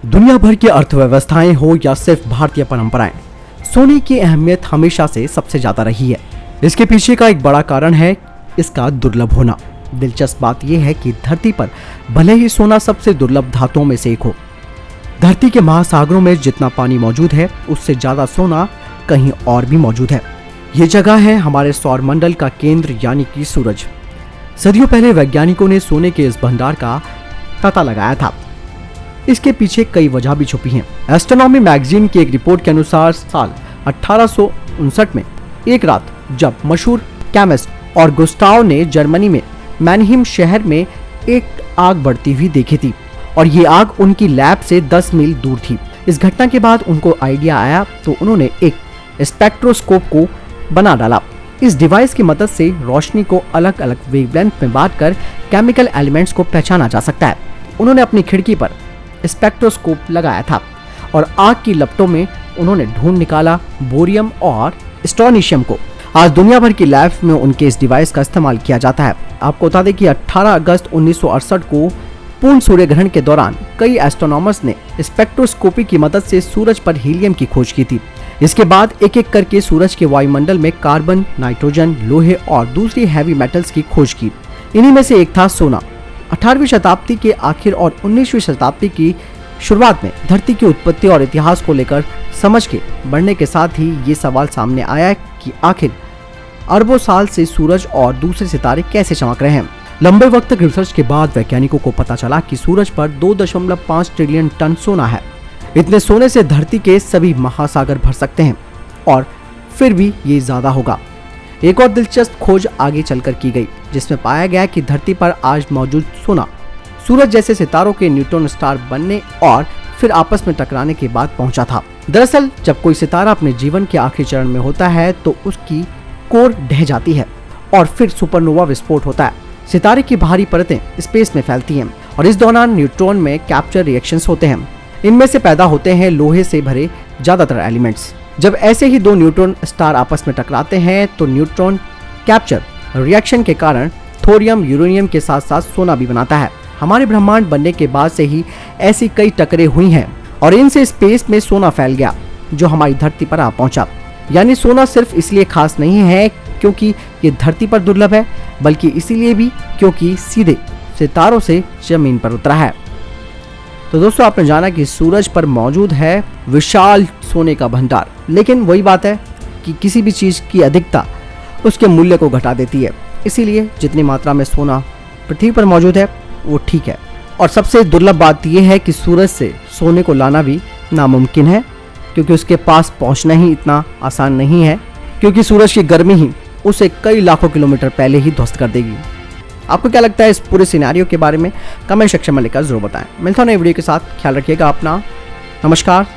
दुनिया भर की अर्थव्यवस्थाएं हो या सिर्फ भारतीय परंपराएं, सोने की अहमियत हमेशा से सबसे ज्यादा रही है। इसके पीछे का एक बड़ा कारण है इसका दुर्लभ होना। दिलचस्प बात यह है कि धरती पर भले ही सोना सबसे दुर्लभ धातुओं में से एक हो, धरती के महासागरों में जितना पानी मौजूद है उससे ज्यादा सोना कहीं और भी मौजूद है। ये जगह है हमारे सौर मंडल का केंद्र यानी कि सूरज। सदियों पहले वैज्ञानिकों ने सोने के इस भंडार का पता लगाया था। इसके पीछे कई वजह भी छुपी हैं। एस्ट्रोनॉमी मैगजीन की एक रिपोर्ट के अनुसार साल 1859 में एक रात जब मशहूर केमिस्ट और गुस्टाव ने जर्मनी में मैनहीम शहर में एक आग बढ़ती हुई देखी थी और ये आग उनकी लैब से 10 मील दूर थी। इस घटना के बाद उनको आइडिया आया तो उन्होंने एक स्पेक्ट्रोस्कोप को बना डाला। इस डिवाइस की मदद से रोशनी को अलग अलग वेवलेंथ में बांटकर केमिकल एलिमेंट्स को पहचाना जा सकता है। उन्होंने अपनी खिड़की पर स्पेक्ट्रोस्कोप लगाया था और आग की लपटों में उन्होंने ढूंढ निकाला बोरियम और स्ट्रोनीशियम को। आज दुनिया भर की लैब्स में उनके इस डिवाइस का इस्तेमाल किया जाता है। आपको बता दें कि 18 अगस्त 1968 को पूर्ण सूर्य ग्रहण के दौरान कई एस्ट्रोनॉमर्स ने स्पेक्ट्रोस्कोपी की मदद से सूरज पर हीलियम की खोज की थी। इसके बाद एक एक करके सूरज के वायुमंडल में कार्बन, नाइट्रोजन, लोहे और दूसरी हैवी मेटल्स की खोज की। इन्हीं में से एक था सोना। 18वीं शताब्दी के आखिर और 19वीं शताब्दी की शुरुआत में धरती की उत्पत्ति और इतिहास को लेकर समझ के बढ़ने के साथ ही ये सवाल सामने आया कि आखिर अरबों साल से सूरज और दूसरे सितारे कैसे चमक रहे हैं। लंबे वक्त तक रिसर्च के बाद वैज्ञानिकों को पता चला कि सूरज पर 2.5 ट्रिलियन टन सोना है। इतने सोने से धरती के सभी महासागर भर सकते हैं और फिर भी ये ज्यादा होगा। एक और दिलचस्प खोज आगे चलकर की गई जिसमें पाया गया कि धरती पर आज मौजूद सोना सूरज जैसे सितारों के न्यूट्रॉन स्टार बनने और फिर आपस में टकराने के बाद पहुंचा था। दरअसल जब कोई सितारा अपने जीवन के आखिरी चरण में होता है तो उसकी कोर ढह जाती है और फिर सुपरनोवा विस्फोट होता है। सितारे की बाहरी परतें स्पेस में फैलती हैं और इस दौरान न्यूट्रॉन में कैप्चर रिएक्शंस होते हैं। इनमें से पैदा होते हैं लोहे से भरे ज्यादातर एलिमेंट्स। जब ऐसे ही दो न्यूट्रॉन स्टार आपस में टकराते हैं तो न्यूट्रॉन कैप्चर रिएक्शन के कारण थोरियम यूरेनियम के साथ साथ सोना भी बनाता है। हमारे ब्रह्मांड बनने के बाद से ही ऐसी कई टकरें हुई हैं और इनसे स्पेस में सोना फैल गया जो हमारी धरती पर आ पहुंचा। यानी सोना सिर्फ इसलिए खास नहीं है क्योंकि ये धरती पर दुर्लभ है, बल्कि इसीलिए भी क्योंकि सीधे सितारों से जमीन पर उतरा है। तो दोस्तों, आपने जाना कि सूरज पर मौजूद है विशाल सोने का भंडार, लेकिन वही बात है कि किसी भी चीज की अधिकता उसके मूल्य को घटा देती है। इसीलिए जितनी मात्रा में सोना पृथ्वी पर मौजूद है वो ठीक है। और सबसे दुर्लभ बात यह है कि सूरज से सोने को लाना भी नामुमकिन है क्योंकि उसके पास पहुंचना ही इतना आसान नहीं है, क्योंकि सूरज की गर्मी ही उसे कई लाखों किलोमीटर पहले ही ध्वस्त कर देगी। आपको क्या लगता है इस पूरे सिनेरियो के बारे में? कमेंट सेक्शन में लिखकर जरूर बताएं। मिलता हूं नई वीडियो के साथ। ख्याल रखिएगा अपना। नमस्कार।